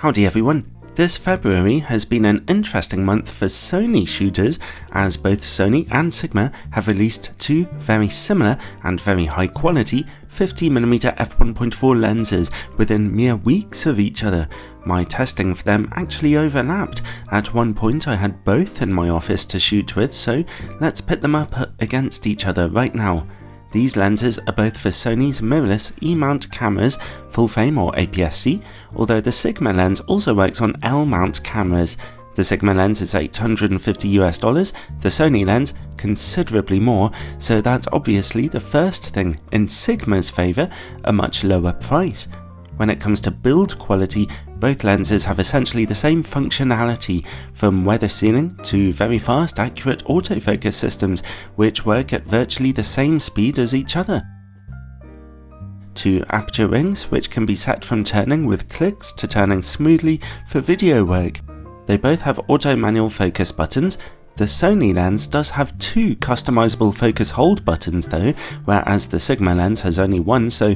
Howdy everyone. This February has been an interesting month for Sony shooters, as both Sony and Sigma have released two very similar and very high quality 50mm f1.4 lenses within mere weeks of each other. My testing for them actually overlapped. At one point I had both in my office to shoot with, so let's pit them up against each other right now. These lenses are both for Sony's mirrorless E-mount cameras, full frame or APS-C, although the Sigma lens also works on L-mount cameras. The Sigma lens is $850 the Sony lens considerably more, so that's obviously the first thing in Sigma's favour, a much lower price. When it comes to build quality, both lenses have essentially the same functionality, from weather sealing to very fast, accurate autofocus systems, which work at virtually the same speed as each other. Two aperture rings, which can be set from turning with clicks to turning smoothly for video work. They both have auto manual focus buttons. The Sony lens does have two customizable focus hold buttons though, whereas the Sigma lens has only one, so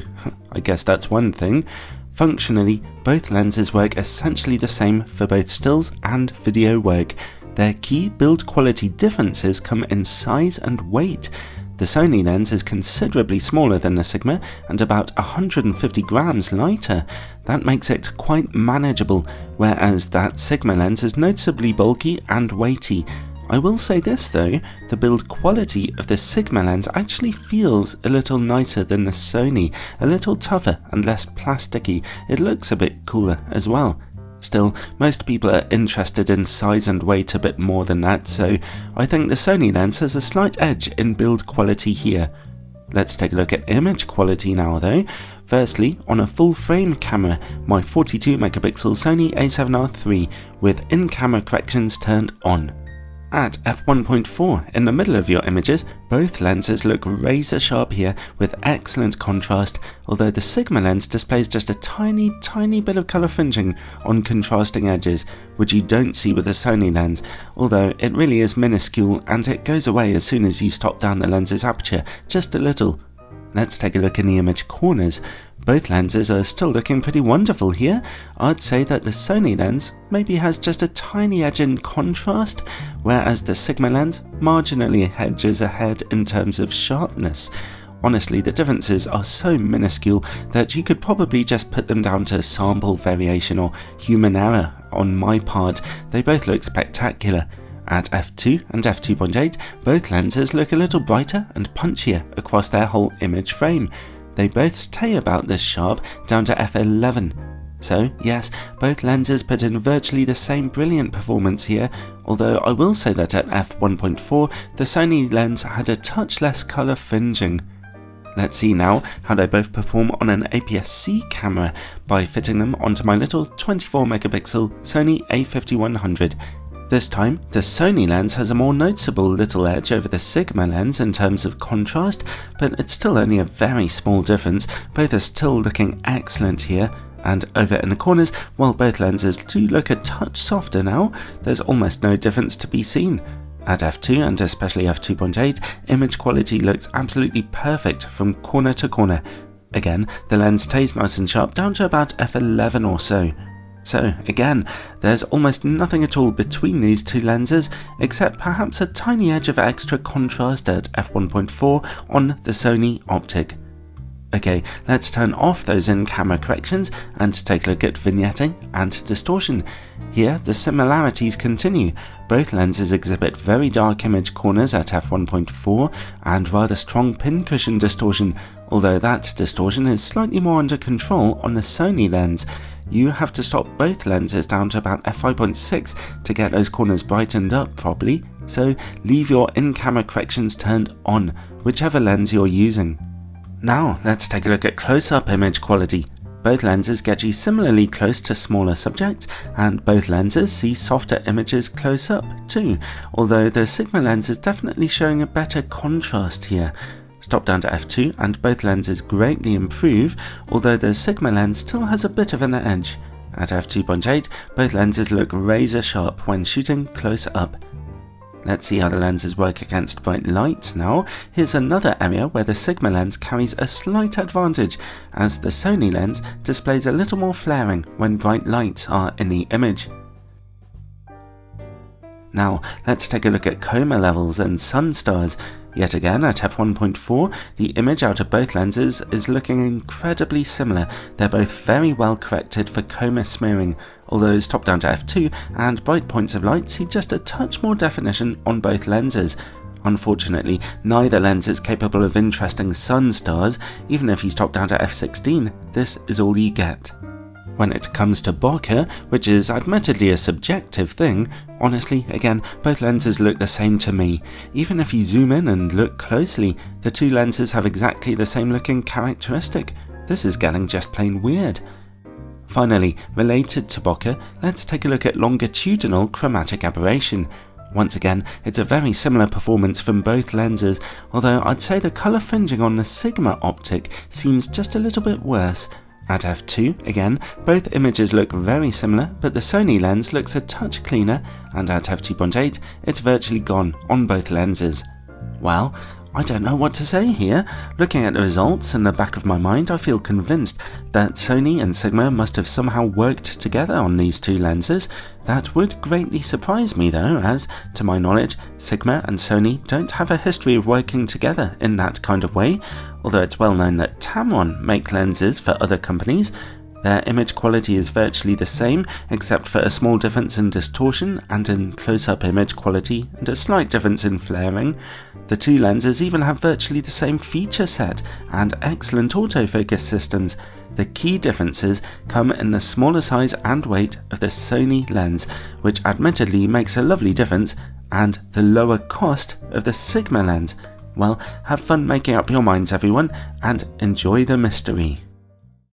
I guess that's one thing. Functionally, both lenses work essentially the same for both stills and video work. Their key build quality differences come in size and weight. The Sony lens is considerably smaller than the Sigma and about 150 grams lighter. That makes it quite manageable, whereas that Sigma lens is noticeably bulky and weighty. I will say this though, the build quality of the Sigma lens actually feels a little nicer than the Sony, a little tougher and less plasticky. It looks a bit cooler as well. Still, most people are interested in size and weight a bit more than that, so I think the Sony lens has a slight edge in build quality here. Let's take a look at image quality now though. Firstly, on a full frame camera, my 42MP Sony a7R III with in-camera corrections turned on. At f1.4 in the middle of your images, both lenses look razor sharp here with excellent contrast, although the Sigma lens displays just a tiny bit of colour fringing on contrasting edges, which you don't see with the Sony lens, although it really is minuscule and it goes away as soon as you stop down the lens's aperture just a little. Let's take a look in the image corners. Both lenses are still looking pretty wonderful here. I'd say that the Sony lens maybe has just a tiny edge in contrast, whereas the Sigma lens marginally edges ahead in terms of sharpness. Honestly, the differences are so minuscule that you could probably just put them down to sample variation or human error on my part. They both look spectacular. At f2 and f2.8, both lenses look a little brighter and punchier across their whole image frame. They both stay about this sharp down to f11. So yes, both lenses put in virtually the same brilliant performance here, although I will say that at f1.4 the Sony lens had a touch less colour fringing. Let's see now how they both perform on an APS-C camera by fitting them onto my little 24MP Sony a5100. This time, the Sony lens has a more noticeable little edge over the Sigma lens in terms of contrast, but it's still only a very small difference. Both are still looking excellent here, and over in the corners, while both lenses do look a touch softer now, there's almost no difference to be seen. At f2 and especially f2.8, image quality looks absolutely perfect from corner to corner. Again, the lens stays nice and sharp down to about f11 or so. So again, there's almost nothing at all between these two lenses, except perhaps a tiny edge of extra contrast at f1.4 on the Sony optic. Okay, let's turn off those in-camera corrections and take a look at vignetting and distortion. Here, the similarities continue. Both lenses exhibit very dark image corners at f1.4 and rather strong pincushion distortion, although that distortion is slightly more under control on the Sony lens. You have to stop both lenses down to about f5.6 to get those corners brightened up properly, so leave your in-camera corrections turned on, whichever lens you're using. Now let's take a look at close-up image quality. Both lenses get you similarly close to smaller subjects, and both lenses see softer images close up too, although the Sigma lens is definitely showing a better contrast here. Stop down to f2 and both lenses greatly improve, although the Sigma lens still has a bit of an edge. At f2.8, both lenses look razor sharp when shooting close up. Let's see how the lenses work against bright lights now. Here's another area where the Sigma lens carries a slight advantage, as the Sony lens displays a little more flaring when bright lights are in the image. Now, let's take a look at chroma levels and sun stars. Yet again, at f1.4, the image out of both lenses is looking incredibly similar. They're both very well corrected for chroma smearing, although as top down to f2 and bright points of light see just a touch more definition on both lenses. Unfortunately, neither lens is capable of interesting sun stars. Even if he's top down to f16, this is all you get. When it comes to bokeh, which is admittedly a subjective thing, honestly, again, both lenses look the same to me. Even if you zoom in and look closely, the two lenses have exactly the same looking characteristic. This is getting just plain weird. Finally, related to bokeh, let's take a look at longitudinal chromatic aberration. Once again, it's a very similar performance from both lenses, although I'd say the colour fringing on the Sigma optic seems just a little bit worse. At f2, again, both images look very similar, but the Sony lens looks a touch cleaner, and at f2.8, it's virtually gone on both lenses. Well, I don't know what to say here. Looking at the results in the back of my mind, I feel convinced that Sony and Sigma must have somehow worked together on these two lenses. That would greatly surprise me though, as, to my knowledge, Sigma and Sony don't have a history of working together in that kind of way, although it's well known that Tamron make lenses for other companies. Their image quality is virtually the same, except for a small difference in distortion and in close-up image quality, and a slight difference in flaring. The two lenses even have virtually the same feature set and excellent autofocus systems. The key differences come in the smaller size and weight of the Sony lens, which admittedly makes a lovely difference, and the lower cost of the Sigma lens. Well, have fun making up your minds everyone, and enjoy the mystery.